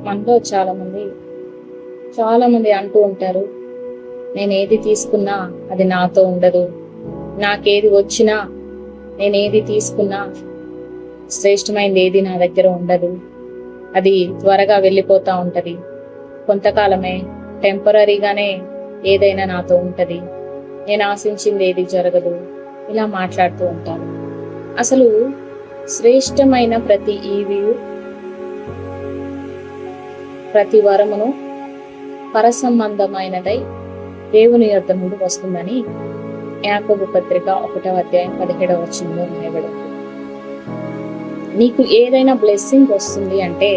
మనలో చాలా మంది అంటూ ఉంటారు, నేను ఏది తీసుకున్నా అది నాతో ఉండదు, నాకేది వచ్చినా నేనేది తీసుకున్నా శ్రేష్టమైనది ఏది నా దగ్గర ఉండదు, అది త్వరగా వెళ్ళిపోతా ఉంటది, కొంతకాలమే టెంపరీగానే ఏదైనా నాతో ఉంటది, నేను ఆశించింది ఏది జరగదు, ఇలా మాట్లాడుతూ ఉంటాను. అసలు శ్రేష్టమైన ప్రతి ఈవియు, ప్రతి వరమును పరసంబంధమైనదై దేవుని యొద్ద నుండి వస్తుందని యాకోబు పత్రిక 1వ అధ్యాయం 17వ వచనంలో రాయబడింది. నీకు ఏదైనా బ్లెస్సింగ్ వస్తుంది అంటే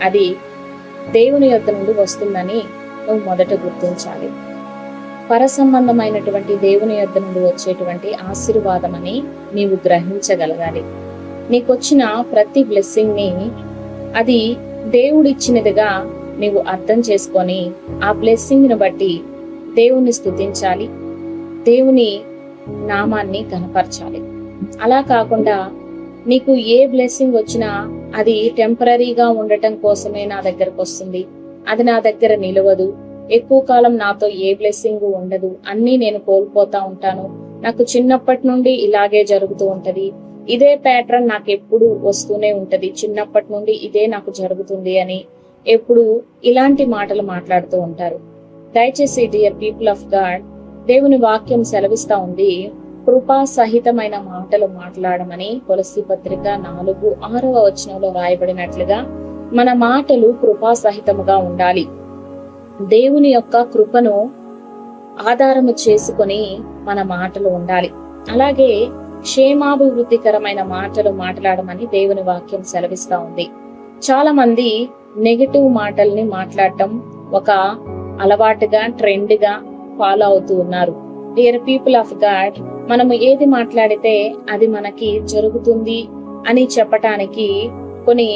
అది దేవుని యొద్ద నుండి వస్తుందని నువ్వు మొదట గుర్తించాలి. పరసంబంధమైనటువంటి దేవుని యొద్ద నుండి వచ్చేటువంటి ఆశీర్వాదం అని నీవు గ్రహించగలగాలి. నీకొచ్చిన ప్రతి బ్లెస్సింగ్ ని అది దేవుడిచ్చినదిగా నీవు అర్థం చేసుకొని ఆ బ్లెస్సింగ్ ని బట్టి దేవుణ్ణి స్తుతించాలి, దేవుని నామాన్ని కనపరచాలి. అలా కాకుండా నీకు ఏ బ్లెస్సింగ్ వచ్చినా అది టెంపరీగా ఉండటం కోసమే నా దగ్గరకు వస్తుంది, అది నా దగ్గర నిలవదు, ఎక్కువ కాలం నాతో ఏ బ్లెస్సింగ్ ఉండదు, అన్నీ నేను కోల్పోతా ఉంటాను, నాకు చిన్నప్పటి నుండి ఇలాగే జరుగుతూ ఉంటది, ఇదే ప్యాటర్న్ నాకు ఎప్పుడు వస్తూనే ఉంటది, చిన్నప్పటి నుండి ఇదే నాకు జరుగుతుంది అని ఎప్పుడు ఇలాంటి మాటలు మాట్లాడుతూ ఉంటారు. దయచేసి డియర్ పీపుల్ ఆఫ్ గాడ్, దేవుని వాక్యం సెలవిస్తా ఉంది, కృపా సహితమైన మాటలు మాట్లాడమని. కొలస్సీ పత్రిక 4:6వ వచనంలో రాయబడినట్లుగా మన మాటలు కృపా సహితముగా ఉండాలి. దేవుని యొక్క కృపను ఆధారము చేసుకొని మన మాటలు ఉండాలి. అలాగే క్షేమాభివృద్ధికరమైన మాటలు మాట్లాడమని దేవుని వాక్యం సెలవిస్తా ఉంది. చాలా మంది నెగటివ్ మాటల్ని మాట్లాడటం ఒక అలవాటుగా, ట్రెండ్ గా ఫాలో అవుతూ ఉన్నారు. డియర్ పీపుల్ ఆఫ్ గాడ్, మనము ఏది మాట్లాడితే అది మనకి జరుగుతుంది అని చెప్పటానికి కొన్ని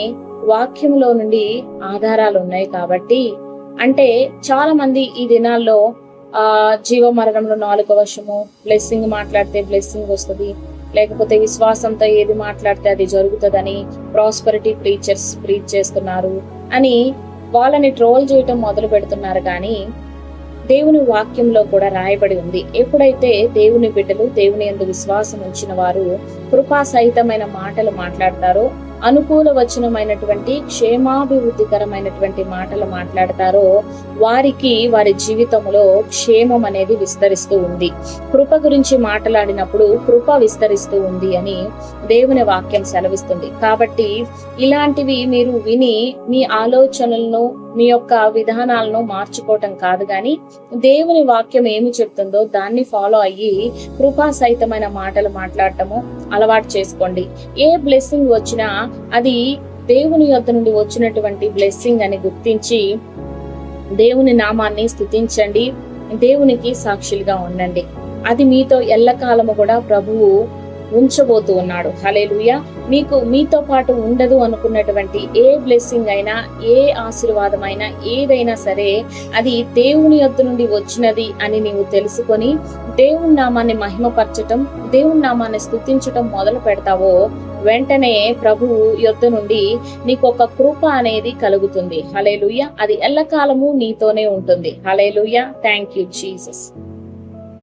వాక్యంలో నుండి ఆధారాలు ఉన్నాయి. కాబట్టి అంటే చాలా మంది ఈ దినాల్లో జీవ మరణంలో 4వ వశము, బ్లెస్సింగ్ మాట్లాడితే బ్లెస్సింగ్ వస్తుంది, లేకపోతే విశ్వాసంతో ఏది మాట్లాడితే అది జరుగుతుందని ప్రాస్పరిటీ ప్రీచర్స్ ప్రీచ్ చేస్తున్నారు అని వాళ్ళని ట్రోల్ చేయటం మొదలు పెడుతున్నారు. కానీ దేవుని వాక్యంలో కూడా రాయబడి ఉంది, ఎప్పుడైతే దేవుని బిడ్డలు, దేవుని యందు విశ్వాసం ఉంచిన వారు కృపా సహితమైన మాటలు మాట్లాడతారో, అనుకూల వచనమైనటువంటి క్షేమాభివృద్ధికరమైనటువంటి మాటలు మాట్లాడతారో వారికి వారి జీవితంలో క్షేమం అనేది విస్తరిస్తూ ఉంది. కృప గురించి మాట్లాడినప్పుడు కృప విస్తరిస్తూ ఉంది అని దేవుని వాక్యం సెలవిస్తుంది. కాబట్టి ఇలాంటివి మీరు విని మీ ఆలోచనలను, మీ యొక్క విధానాలను మార్చుకోవటం కాదు, కానీ దేవుని వాక్యం ఏమి చెప్తుందో దాన్ని ఫాలో అయ్యి కృపా సహితమైన మాటలు మాట్లాడటము అలవాటు చేసుకోండి. ఏ బ్లెస్సింగ్ వచ్చినా అది దేవుని యొద్ద నుండి వచ్చినటువంటి బ్లెస్సింగ్ అని గుర్తించి దేవుని నామాన్ని స్తుతించండి, దేవునికి సాక్షులుగా ఉండండి. అది మీతో ఎల్లకాలము కూడా ప్రభువు ఉంచబోతూ ఉన్నాడు. హల్లెలూయా. మీతో పాటు ఉండదు అనుకున్నటువంటి ఏ బ్లెస్సింగ్ అయినా, ఏ ఆశీర్వాదం అయినా, ఏదైనా సరే అది దేవుని యొద్ద నుండి వచ్చినది అని నీవు తెలుసుకొని దేవుని నామాన్ని మహిమపరచటం, దేవుని నామాన్ని స్తుతించటం మొదలు పెడతావో వెంటనే ప్రభువు యొద్ద నుండి నీకు ఒక కృప అనేది కలుగుతుంది. హల్లెలూయా. అది ఎల్లకాలము నీతోనే ఉంటుంది. హల్లెలూయా. Thank you Jesus.